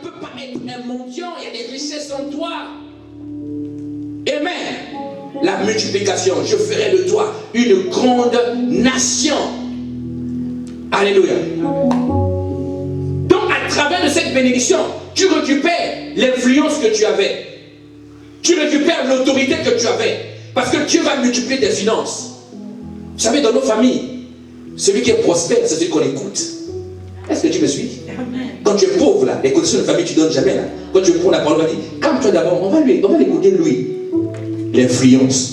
peux pas être un mendiant, il y a des richesses en toi. Amen. La multiplication, je ferai de toi une grande nation. Alléluia. Donc à travers de cette bénédiction, tu récupères l'influence que tu avais. Tu récupères l'autorité que tu avais. Parce que Dieu va multiplier tes finances. Vous savez, dans nos familles, celui qui est prospère, c'est celui qu'on écoute. Est-ce que tu me suis? Quand tu es pauvre, là, les conditions de famille, tu ne donnes jamais. Là. Quand tu prends la parole, on va dire, calme-toi d'abord, on va l'écouter lui. L'influence.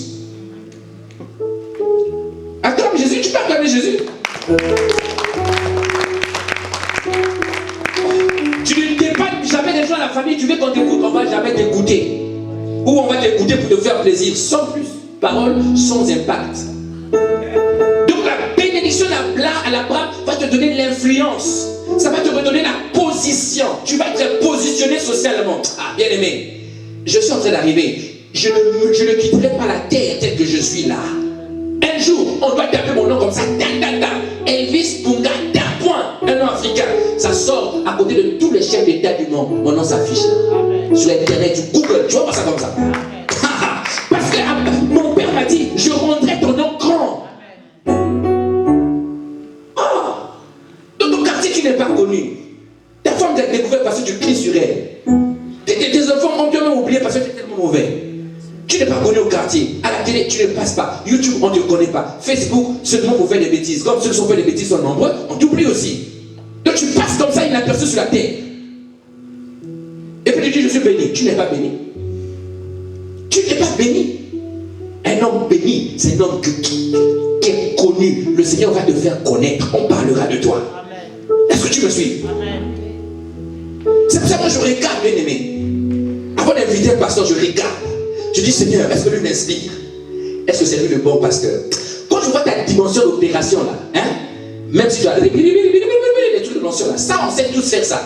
Acclame Jésus, tu peux acclamer Jésus. Tu ne dépannes jamais les gens à la famille, tu veux qu'on t'écoute, on ne va jamais t'écouter. Ou on va t'écouter pour te faire plaisir, sans plus. Parole, sans impact. Donc la bénédiction à l'Abraham va te donner l'influence. Ça va te redonner la position. Tu vas être positionné socialement. Ah, bien aimé, je suis en train d'arriver. Je ne quitterai pas la terre telle que je suis là. Un jour, on doit taper mon nom comme ça. Elvis Punga, point. Un nom africain. Ça sort à côté de tous les chefs d'État du monde. Mon nom s'affiche là. Sur Internet, sur Google. Tu vois pas ça comme ça. Parce que mon père m'a dit, je rendrai ton nom grand. Dans ton quartier, tu n'es pas connu. Ta femme t'a découvert parce que tu cries sur elle. Tes enfants ont même oublié parce que tu es tellement mauvais. Tu n'es pas connu au quartier. À la télé, tu ne passes pas. YouTube, on ne te connaît pas. Facebook, seulement pour faire des bêtises. Comme ceux qui sont fait des bêtises sont nombreux, on t'oublie aussi. Donc tu passes comme ça inaperçu sur la terre. Et puis tu dis, je suis béni. Tu n'es pas béni. Tu n'es pas béni. Un homme béni, c'est un homme qui est connu. Le Seigneur va te faire connaître. On parlera de toi. Est-ce que tu me suis? C'est pour ça que moi je regarde, bien aimé. Avant d'inviter un pasteur, je regarde. Je dis, Seigneur, est-ce que lui m'inspire? Est-ce que c'est lui le bon pasteur? Quand je vois ta dimension d'opération là, hein, même si tu as les trucs de mention là, ça on sait tous faire ça.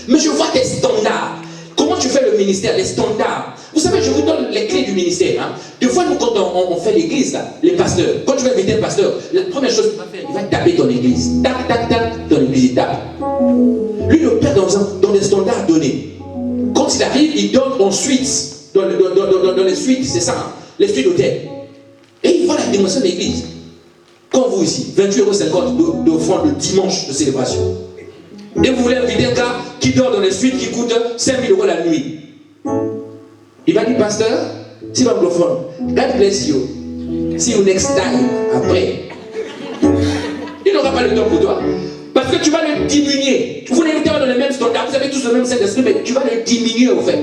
Mais je vois tes standards. Comment tu fais le ministère, les standards. Vous savez, je vous donne les clés du ministère. Hein. Des fois, nous, quand on fait l'église, là, les pasteurs, quand tu vas inviter un pasteur, la première chose qu'il va faire, il va taper ton église. Tac, tac, tac, ton église, il tape. Lui, il opère dans les standards donnés. Quand il arrive, il donne ensuite, dans les suites, c'est ça, hein, les suites d'hôtel. Et il voit la dimension de l'église. Comme vous ici, 28,50 € d'offrande le dimanche de célébration. Et vous voulez inviter un gars qui dort dans les suites qui coûte 5 000 € la nuit. Il va dire, pasteur, c'est l'anglophone, God bless you. See you next time, après. Il n'aura pas le temps pour toi. Parce que tu vas le diminuer. Vous n'êtes pas dans les mêmes standards, vous avez tous le même Saint-Esprit, mais tu vas le diminuer au fait.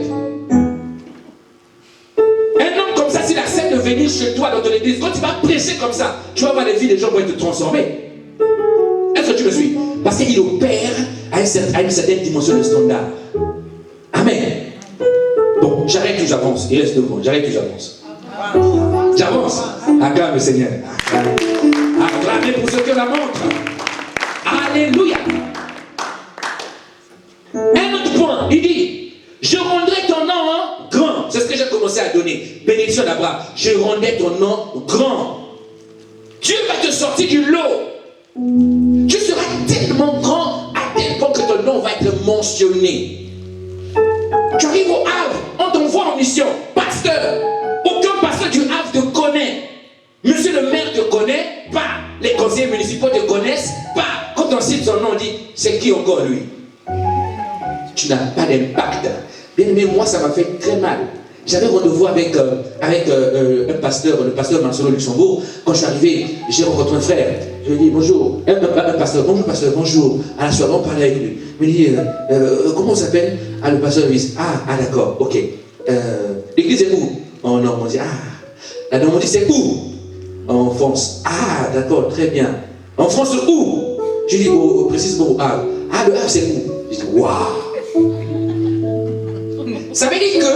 Un homme comme ça, s'il accepte de venir chez toi dans ton église, quand tu vas prêcher comme ça, tu vas voir les vies des gens vont être transformés. Est-ce que tu me suis? Parce qu'il opère à une certaine dimension de standard. Amen. Bon, j'arrête où j'avance. Il reste devant. J'arrête où j'avance. J'avance. Acclame le Seigneur. Acclamez pour ceux qui la montrent. Alléluia. Un autre point, il dit, je rendrai ton nom grand. C'est ce que j'ai commencé à donner. Bénédiction d'Abraham. Je rendrai ton nom grand. Dieu va te sortir du lot. Tu seras tellement grand à tel point que ton nom va être mentionné. Tu arrives au Havre, on t'envoie en mission. Pasteur, aucun pasteur du Havre te connaît. Monsieur le maire te connaît pas. Les conseillers municipaux te connaissent pas. Quand on cite son nom, on dit, c'est qui encore lui? Tu n'as pas d'impact. Bien aimé, moi ça m'a fait très mal. J'avais rendez-vous avec un pasteur, le pasteur Marcelo Luxembourg. Quand je suis arrivé, j'ai rencontré un frère. Je lui ai dit bonjour. Un pasteur, bonjour. À la soirée, on parlait avec lui. Il me dit, comment on s'appelle? Ah, le pasteur Luis. Ah, d'accord, ok. L'église est où? En Normandie. Ah, la Normandie c'est où? En France. Ah, d'accord, très bien. En France où? Je dis, précisément au Havre. Ah, le Havre c'est où? Je dis, waouh. Ça veut dire que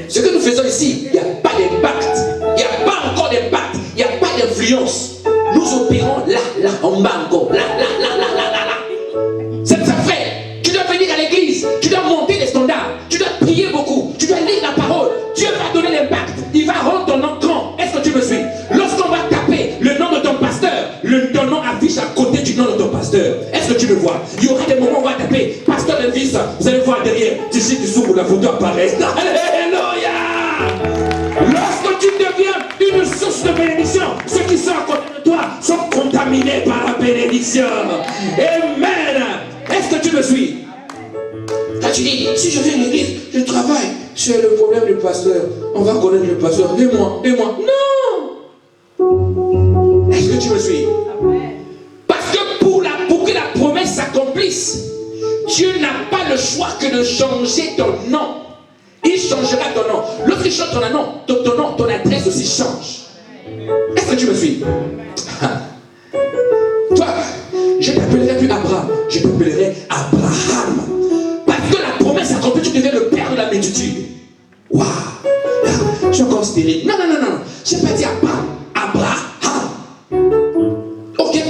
ce que nous faisons ici, il n'y a pas d'impact. Il n'y a pas encore d'impact. Il n'y a pas d'influence. Nous opérons là, en bas encore. Là. C'est ça, frère. Tu dois venir à l'église. Tu dois monter les standards. Tu dois prier beaucoup. Tu dois lire la parole. Dieu va donner l'impact. Il va rendre ton nom grand. Est-ce que tu me suis? Lorsqu'on va taper le nom de ton pasteur, ton nom affiche à côté du nom de ton pasteur. Est-ce que tu me vois? Il y aura des moments où on va taper pasteur Elvis. Vous allez voir derrière. Tu sais, tu s'ouvres la photo apparaît. Alléluia. Lorsque tu deviens une source de bénédiction, ceux qui sont à côté de toi sont contaminés par la bénédiction. Amen. Est-ce que tu me suis? Quand tu dis, si je viens à l'église, je travaille, c'est le problème du pasteur. On va connaître le pasteur. Et moi. Non. Est-ce que tu me suis? Parce que pour que la promesse s'accomplisse, Dieu n'a pas le choix que de changer ton nom. Il changera ton nom. Lorsqu'il change ton nom, ton adresse aussi change. Est-ce que tu me suis? Toi, je t'appellerai plus Abraham, je t'appellerai Abraham. Parce que la promesse s'accomplit, tu deviens le père de la multitude. Waouh! Je suis encore stérile. Non. Je n'ai pas dit Abraham. Ok.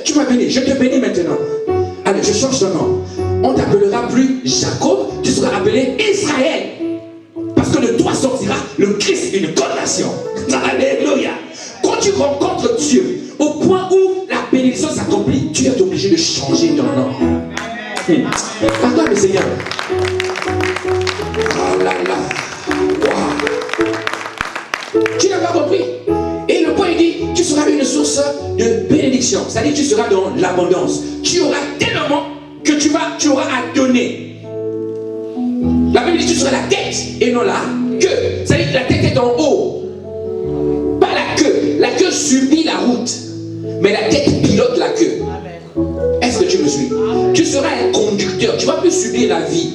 Tu m'as béni, je te bénis maintenant. Allez, je change ton nom. On ne t'appellera plus Jacob, tu seras appelé Israël. Parce que de toi sortira le Christ, une condamnation. Alléluia. Quand tu rencontres Dieu, au point où la bénédiction s'accomplit, tu es obligé de changer ton nom. Attends le Seigneur. Oh là là. Wow. Tu n'as pas compris. Et le point il dit, tu seras une source de bénédiction. C'est-à-dire tu seras dans l'abondance. Tu auras tellement que tu auras à donner. La Bible dit tu seras la tête et non la queue. C'est-à-dire que la tête est en haut. Pas la queue. La queue subit la route. Mais la tête pilote la queue. Est-ce que tu me suis? Tu seras un conducteur. Tu ne vas plus subir la vie.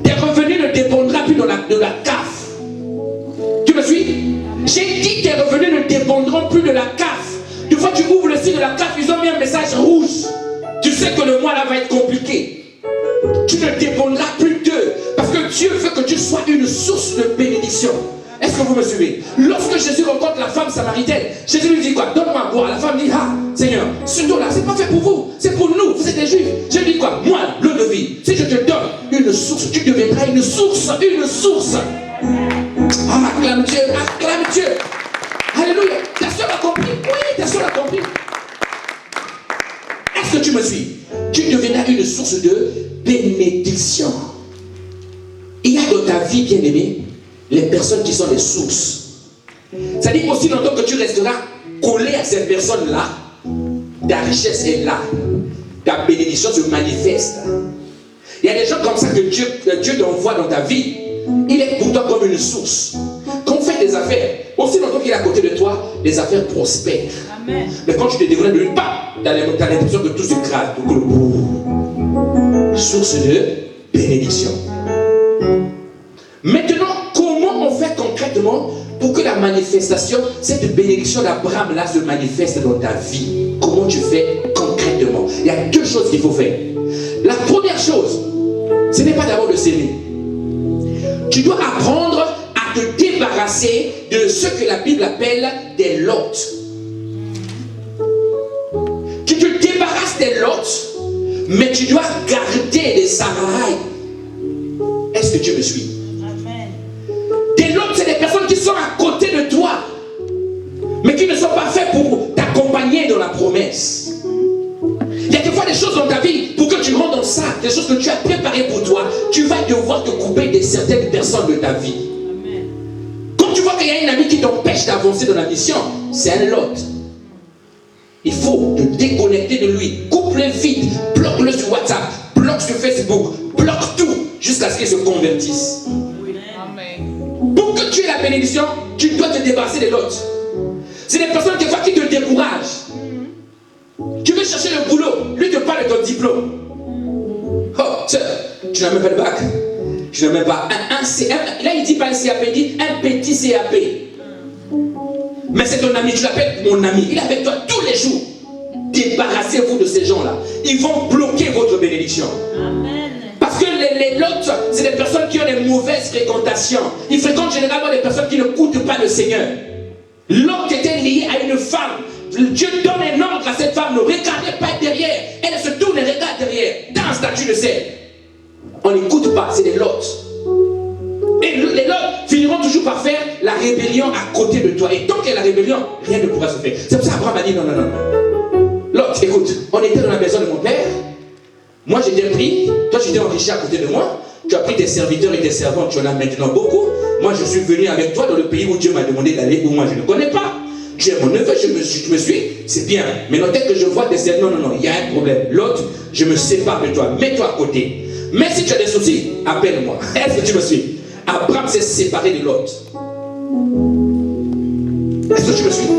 Tes revenus ne dépendront plus de la CAF. Tu me suis? J'ai dit que tes revenus ne dépendront plus de la CAF. Une fois que tu ouvres le site de la CAF, ils ont mis un message rouge. Tu sais que le mois là va être compliqué. Tu ne dépendras plus d'eux. Parce que Dieu veut que tu sois une source de bénédiction. Est-ce que vous me suivez? Lorsque Jésus rencontre la femme samaritaine, Jésus lui dit quoi? Donne-moi à boire. La femme dit, ah Seigneur, ce dos-là, c'est pas fait pour vous, c'est pour nous, vous êtes des juifs. Je lui dis quoi? Moi, l'eau de vie, si je te donne une source, tu deviendras une source, une source. Ah, acclame Dieu, acclame Dieu. Alléluia. Ta soeur a compris? Oui, ta soeur a compris. Est-ce que tu me suis? Tu deviendras une source de bénédiction. Il y a dans ta vie, bien-aimé, les personnes qui sont des sources. C'est-à-dire aussi longtemps que tu resteras collé à ces personnes-là, ta richesse est là. Ta bénédiction se manifeste. Il y a des gens comme ça que Dieu t'envoie dans ta vie. Il est pour toi comme une source. Quand on fait des affaires, aussi longtemps qu'il est à côté de toi, les affaires prospèrent. Amen. Mais quand tu te dévoiles de lui, tu as l'impression que tout se crase. Source de bénédiction. Maintenant, comment on fait concrètement pour que la manifestation, cette bénédiction d'Abraham là se manifeste dans ta vie? Comment tu fais concrètement? Il y a deux choses qu'il faut faire. La première chose, ce n'est pas d'abord de s'aimer. Tu dois apprendre à te débarrasser de ce que la Bible appelle des lots. Tu te débarrasses des lots, mais tu dois garder les Sarai. Est-ce que tu me suis? Amen. Des lots, c'est des personnes qui sont à côté de toi, mais qui ne sont pas faites pour t'accompagner dans la promesse. Il y a des fois des choses dans ta vie, pour que tu rentres dans ça, des choses que tu as préparées pour toi, tu vas devoir te couper de certaines personnes de ta vie. Amen. Quand tu vois qu'il y a une amie qui t'empêche d'avancer dans la mission, c'est un lot. Il faut te déconnecter de lui, coupe-le vite, bloque-le sur WhatsApp, bloque sur Facebook, bloque tout, jusqu'à ce qu'il se convertisse. Amen. Pour que tu aies la bénédiction, tu dois te débarrasser des lots. C'est des personnes des fois qui te découragent. Tu veux chercher le boulot, lui te parle de ton diplôme. Oh, tu n'as même pas de bac. Tu n'as même pas un CAP. Là, il ne dit pas un CAP, il dit un petit CAP. Mais c'est ton ami, tu l'appelles mon ami. Il est avec toi tous les jours. Débarrassez-vous de ces gens-là. Ils vont bloquer votre bénédiction. Amen. Parce que les lots, c'est des personnes qui ont des mauvaises fréquentations. Ils fréquentent généralement des personnes qui ne coûtent pas le Seigneur. Lot était lié à une femme. Dieu donne un ordre à cette femme, ne regardez pas derrière. Elle se tourne et regarde derrière. Dans un statut de sel. On n'écoute pas, c'est des lots. Et les lots finiront toujours par faire la rébellion à côté de toi. Et tant qu'il y a la rébellion, rien ne pourra se faire. C'est pour ça qu'Abraham a dit non. Lot, écoute, on était dans la maison de mon père. Moi, je t'ai pris, toi, tu t'es enrichi à côté de moi. Tu as pris tes serviteurs et tes servantes, tu en as maintenant beaucoup. Moi, je suis venu avec toi dans le pays où Dieu m'a demandé d'aller, où moi, je ne connais pas. Tu es mon neveu, je me suis, c'est bien. Mais non, dès que je vois tes servants, non, il y a un problème. L'autre, je me sépare de toi. Mets-toi à côté. Mais si tu as des soucis, appelle-moi. Est-ce que tu me suis? Abraham s'est séparé de l'autre. Est-ce que tu me suis?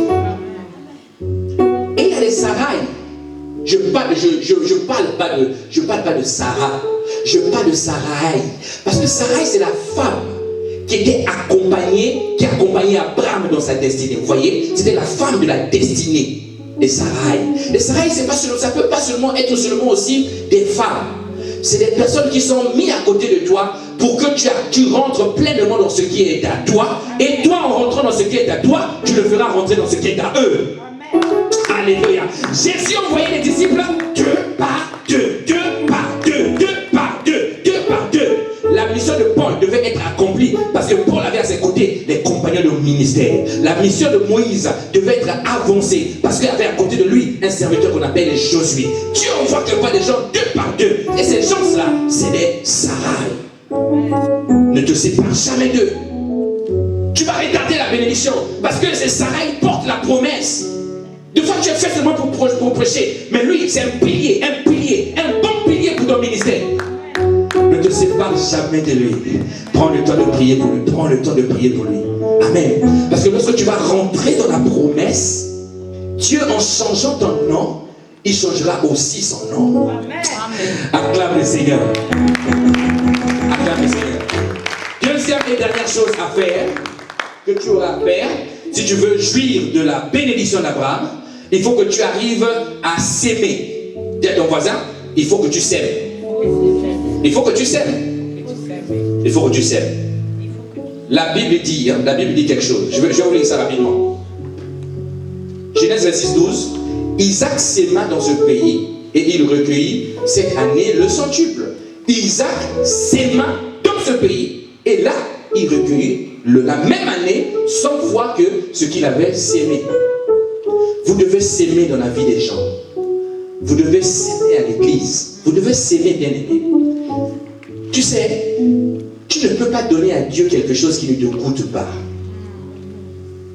Et il y a les Sarai. Je parle pas de Sarah. Je parle de Sarai. Parce que Sarai, c'est la femme qui était accompagnée, qui accompagnait Abraham dans sa destinée. Vous voyez, c'était la femme de la destinée des Sarai. Les Sarai, ça ne peut pas seulement être seulement aussi des femmes. C'est des personnes qui sont mises à côté de toi pour que tu rentres pleinement dans ce qui est à toi. Et toi, en rentrant dans ce qui est à toi, tu le feras rentrer dans ce qui est à eux. Alléluia. Jésus envoyait les disciples deux par deux, deux par deux, deux par deux, deux par deux. La mission de Paul devait être accomplie parce que Paul avait à ses côtés les compagnons de ministère. La mission de Moïse devait être avancée parce qu'il avait à côté de lui un serviteur qu'on appelle Josué. Dieu envoie que pas des gens deux par deux. Et ces gens-là, c'est des Sarai. Ne te sépare jamais d'eux. Tu vas retarder la bénédiction parce que ces Sarai portent la promesse. Des fois, tu es fait seulement pour prêcher. Mais lui, c'est un pilier, un bon pilier pour ton ministère. Ne te sépare jamais de lui. Prends le temps de prier pour lui. Prends le temps de prier pour lui. Amen. Parce que lorsque tu vas rentrer dans la promesse, Dieu, en changeant ton nom, il changera aussi son nom. Amen. Acclame le Seigneur. Acclame le Seigneur. Deuxième et dernière chose à faire, que tu auras à faire, si tu veux jouir de la bénédiction d'Abraham, il faut que tu arrives à s'aimer. Dis à ton voisin, il faut que tu s'aimes. Il faut que tu s'aimes. Il faut que tu s'aimes. La Bible dit quelque chose. Je vais vous lire ça rapidement. Genèse 26, 12. Isaac s'aima dans ce pays et il recueillit cette année le centuple. Isaac s'aima dans ce pays et là, il recueillit la même année 100 fois que ce qu'il avait sémé. Vous devez s'aimer dans la vie des gens. Vous devez s'aimer à l'église. Vous devez s'aimer, bien aimé. Tu sais, tu ne peux pas donner à Dieu quelque chose qui ne te coûte pas.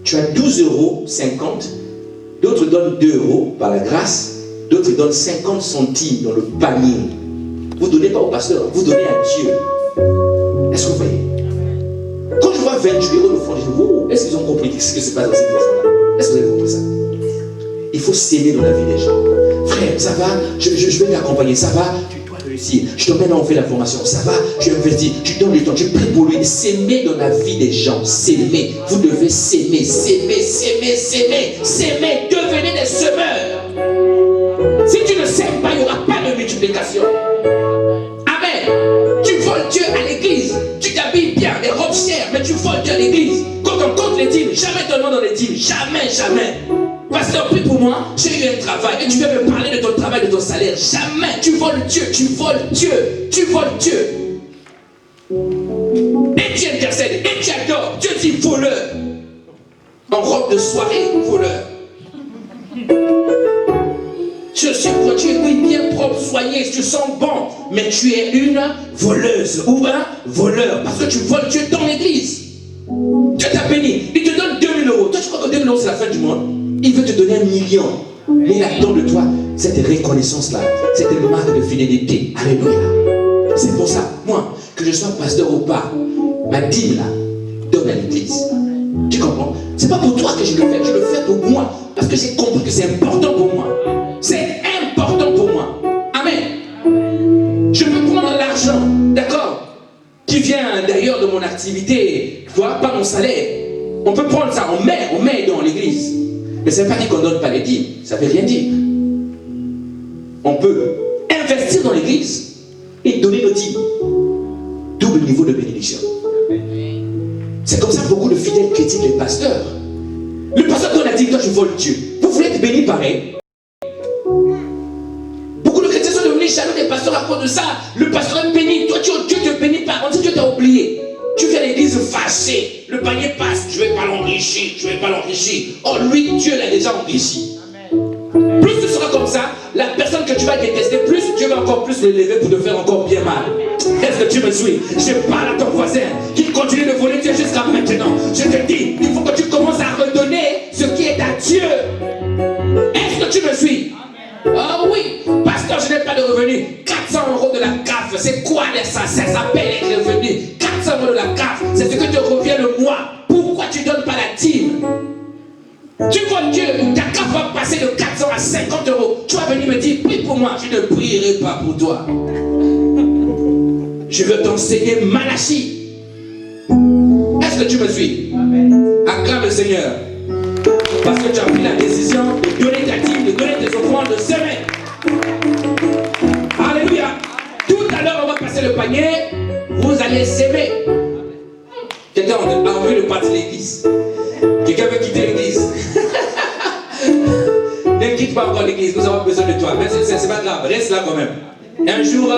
Tu as 12,50 €, d'autres donnent 2 € par la grâce, d'autres donnent 50 centimes dans le panier. Vous ne donnez pas au pasteur, vous donnez à Dieu. Est-ce que vous voyez? Quand je vois 28 € de fond, je dis, oh, est-ce qu'ils ont compris ce qui se passe dans cette maison-là? Est-ce que vous avez compris ça? Il faut s'aimer dans la vie des gens. Frère, ça va, je vais t'accompagner, ça va, tu dois réussir. Je t'emmène à en faire la formation, ça va, tu investis, tu donnes du temps, tu pries pour lui. S'aimer dans la vie des gens, s'aimer. Vous devez s'aimer, s'aimer, s'aimer, s'aimer, s'aimer. Devenez des semeurs. Si tu ne s'aimes pas, il n'y aura pas de multiplication. Amen. Tu voles Dieu à l'église, tu t'habilles bien, les robes chères, mais tu voles Dieu à l'église. Quand on compte les dîmes, jamais ton nom dans les dîmes, jamais, jamais. Pasteur, prie pour moi, j'ai eu un travail et tu veux me parler de ton travail, de ton salaire. Jamais, tu voles Dieu, tu voles Dieu, tu voles Dieu. Et tu intercèdes, et tu adores. Dieu dit voleur. En robe de soirée, voleur. Je suis produit, oui, bien propre, soigné, tu sens bon, mais tu es une voleuse ou un voleur parce que tu voles Dieu dans l'église. Dieu t'a béni, il te donne 2 000 €. Toi, tu crois que 2 000 € c'est la fin du monde? Il veut te donner 1 million. Mais il attend de toi cette reconnaissance-là, cette marque de fidélité. Alléluia. C'est pour ça, moi, que je sois pasteur ou pas, ma dîme là, donne à l'église. Tu comprends? C'est pas pour toi que je le fais pour moi. Parce que j'ai compris que c'est important pour moi. C'est important pour moi. Amen. Je peux prendre l'argent, d'accord, qui vient d'ailleurs de mon activité, tu vois, pas mon salaire. On peut prendre ça, on met dans l'église. Mais ça ne veut pas dire qu'on ne donne pas les dîmes. Ça ne veut rien dire. On peut investir dans l'église et donner nos dîmes. Double niveau de bénédiction. C'est comme ça que beaucoup de fidèles critiquent les pasteurs. Le pasteur donne la dîme, toi tu voles Dieu. Vous voulez être béni pareil? Beaucoup de chrétiens sont devenus jaloux des pasteurs à cause de ça. Le pasteur est béni, toi Dieu te bénit pas. On dit que Dieu t'a oublié. Tu viens à l'église fâché, le panier passe, je ne vais pas l'enrichir, je ne vais pas l'enrichir. Oh, lui, Dieu l'a déjà enrichi. Amen. Plus tu seras comme ça, la personne que tu vas détester, plus Dieu va encore plus l'élever pour te faire encore bien mal. Est-ce que tu me suis? Je parle à ton voisin qui continue de voler Dieu jusqu'à maintenant. Je te dis, il faut que tu commences à redonner ce qui est à Dieu. Est-ce que tu me suis? Ah oui, pasteur, je n'ai pas de revenus. 400 € de la CAF, c'est quoi ça? Ça s'appelle les revenus. 400 € de la CAF, c'est ce que te revient le mois. Pourquoi tu ne donnes pas la dîme? Tu vois Dieu, ta CAF va passer de 400 à 50 €. Tu vas venir me dire, prie pour moi. Je ne prierai pas pour toi. Je veux t'enseigner Malachie. Est-ce que tu me suis? Acclame le Seigneur. Parce que tu as pris la décision de donner ta dîme, de donner tes offrandes, de semer. Alléluia. Tout à l'heure, on va passer le panier. Vous allez s'aimer. Quelqu'un a envie de partir de l'église. Quelqu'un veut quitter l'église. Ne quitte pas encore l'église, nous avons besoin de toi. Mais c'est pas grave, reste là quand même. Un jour,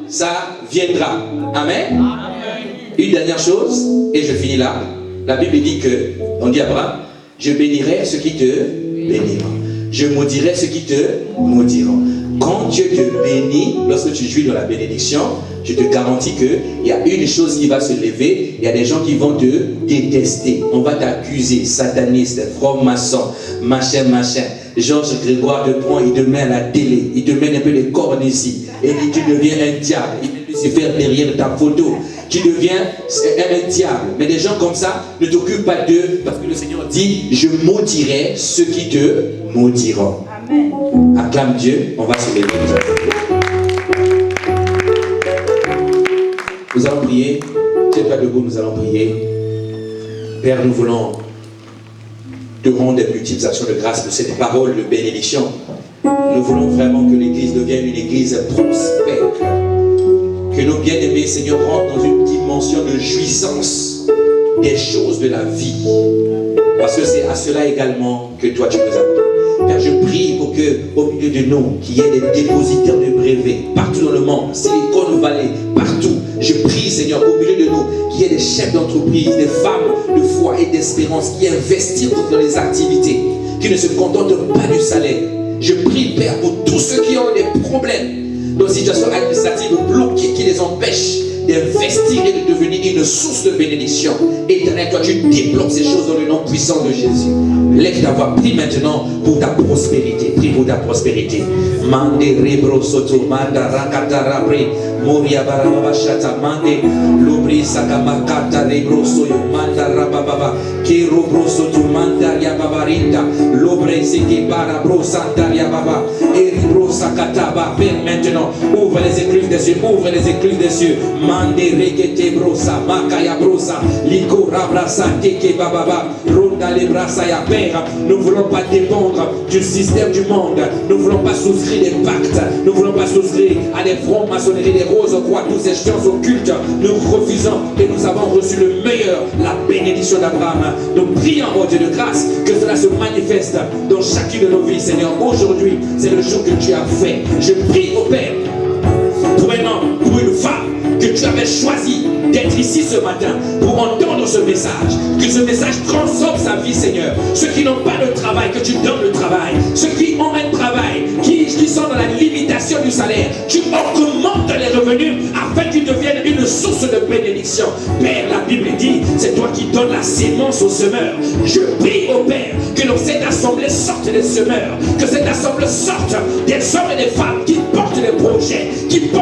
ça viendra. Amen. Une dernière chose, et je finis là. La Bible dit que, on dit à Abraham, je bénirai ceux qui te béniront. Je maudirai ceux qui te maudiront. Quand Dieu te bénit, lorsque tu jouis dans la bénédiction, je te garantis qu'il y a une chose qui va se lever. Il y a des gens qui vont te détester. On va t'accuser, sataniste, franc-maçon, machin. Georges Grégoire te prend, il te met à la télé, il te met un peu les cornes ici. Et dit tu deviens un diable. Il met Lucifer derrière ta photo. Tu deviens un diable. Mais des gens comme ça ne t'occupent pas d'eux parce que le Seigneur dit je maudirai ceux qui te maudiront. Amen. Acclame Dieu, on va se lever. Nous allons prier. Tu n'es pas debout, nous allons prier. Père, nous voulons te rendre des multiples actions de grâce pour cette parole de bénédiction. Nous voulons vraiment que l'Église devienne une Église prospère. Que nos bien-aimés, Seigneur, rentrent dans une dimension de jouissance des choses de la vie. Parce que c'est à cela également que toi tu nous appelles. Car je prie pour que, au milieu de nous, qu'il y ait des dépositaires de brevets partout dans le monde, Silicon Valley, partout. Je prie, Seigneur, au milieu de nous, qu'il y ait des chefs d'entreprise, des femmes de foi et d'espérance qui investissent dans les activités, qui ne se contentent pas du salaire. Je prie, Père, pour tous ceux qui ont des problèmes, dans une situation administrative bloquée, qui les empêche d'investir et de devenir une source de bénédiction. Éternel, toi tu débloques ces choses dans le nom puissant de Jésus. Lève ta voix, prie maintenant pour ta prospérité. Prie pour ta prospérité. Mande rebro soto, manda rakata rabre, moria barababa shata, mande lobri sakamakata rebro soyo, manda rabababa, kero bro soto, manda yababarinda, lobre seke barabro santa yababa, eribro sakataba. Père, maintenant, ouvre les écluses des cieux, ouvre les écluses des cieux. Mande regete brosa, makaya brosa, liko rabrasa, teke bababa, ronda les brasa ya. Père, nous ne voulons pas dépendre du système du monde. Nous ne voulons pas souscrire des pactes. Nous ne voulons pas souscrire à des francs-maçonneries, des roses croix, toutes ces sciences occultes. Nous refusons et nous avons reçu le meilleur, la bénédiction d'Abraham. Nous prions, oh Dieu de grâce, que cela se manifeste dans chacune de nos vies, Seigneur. Aujourd'hui, c'est le jour que tu as fait. Je prie au Père pour un homme, pour une femme que tu avais choisi d'être ici ce matin pour entendre ce message. Que ce message transforme sa vie, Seigneur. Ceux qui n'ont pas de travail, que tu donnes le travail. Ceux qui ont un travail, qui sont dans la limitation du salaire, tu augmentes les revenus afin qu'ils deviennent une source de bénédiction. Père, la Bible dit, c'est toi qui donnes la sémence aux semeurs. Je prie au Père que dans cette assemblée sorte des semeurs, que cette assemblée sorte des hommes et des femmes qui portent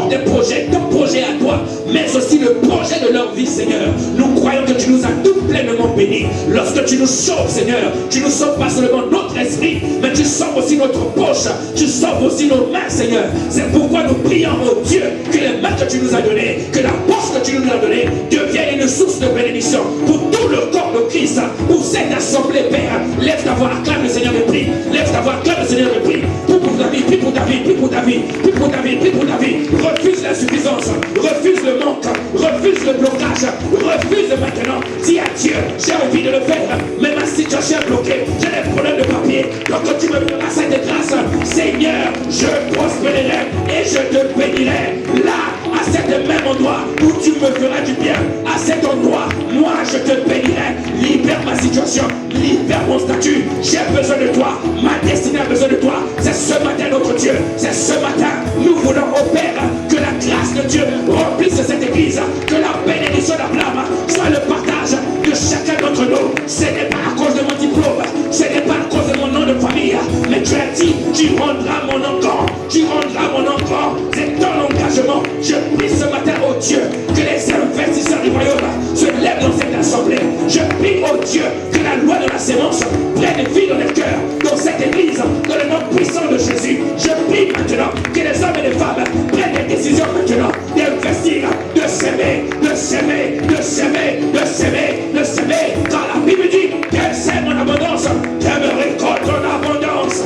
des projets, ton projet à toi, mais aussi le projet de leur vie, Seigneur. Nous croyons que tu nous as tout pleinement bénis. Lorsque tu nous sauves, Seigneur, tu ne sauves pas seulement notre esprit, mais tu sauves aussi notre poche, tu sauves aussi nos mains, Seigneur. C'est pourquoi nous prions, oh Dieu, que les mains que tu nous as données, que la poche que tu nous as donnée devienne une source de bénédiction pour tout le corps de Christ, pour cette assemblée, Père. Lève ta voix, acclame le Seigneur et prie. Lève ta voix, acclame le Seigneur et prie. Prie pour ta vie, prie pour ta vie, prie pour ta vie, prie pour ta vie, prie pour ta vie. Refuse l'insuffisance, refuse le manque, refuse le blocage, refuse maintenant. Dis à Dieu, j'ai envie de le faire, mais ma situation est bloquée, j'ai des problèmes de papier. Donc tu me donneras cette grâce, Seigneur, je prospérerai et je te bénirai. Là, à cet même endroit où tu me feras du bien, à cet endroit, moi je te bénirai. Libère ma situation, libère mon statut. J'ai besoin de toi, ma destinée a besoin de toi. C'est ce matin notre Dieu, c'est ce matin nous voulons au Père que la grâce de Dieu remplisse cette église, que la bénédiction d'Abraham soit le partage de chacun d'entre nous. Ce n'est pas à cause de mon diplôme, ce n'est pas à cause de mon nom de famille, mais tu as dit, tu rendras mon nom grand, tu rendras mon nom grand. C'est ton engagement. Je prie ce matin au Dieu que les investisseurs du royaume se lèvent dans cette assemblée. Je prie au Dieu que la loi de la sémence prenne vie dans les cœurs, dans cette église, dans le nom puissant de Jésus. Je prie maintenant que les hommes et les femmes prennent des décisions maintenant d'investir, de s'aimer, de s'aimer, de s'aimer, de s'aimer, de s'aimer. Car la Bible dit qu'elle sème en abondance, qu'elle me récolte en abondance.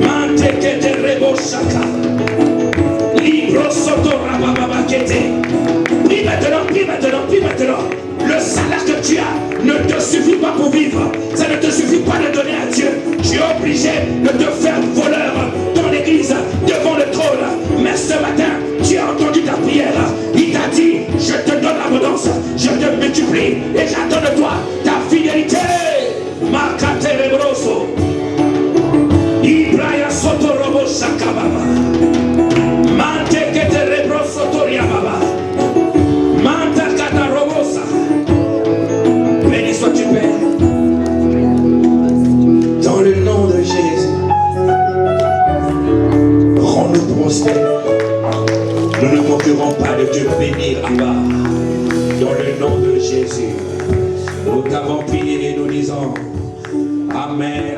Mantekete rebo shaka. Libro soto rabababakete. Prie maintenant, prie maintenant, prie maintenant. Le salaire que tu as ne te suffit pas pour vivre. Ça ne te suffit pas de donner à Dieu. Tu es obligé de te faire voleur dans l'église, devant le trône. Mais ce matin, tu as entendu ta prière. Il t'a dit, je te donne l'abondance, je te multiplie et j'attends de toi ta fidélité. Makate rebroso. Ibraya soto robo shakababa. Mante kete rebroso toriababa. Manta kata robosa. Béni sois-tu, Père. Dans le nom de Jésus, rends-nous prospères. Nous ne manquerons pas de Dieu bénir Abba. Dans le nom de Jésus, nous t'avons prié et nous disons Amen.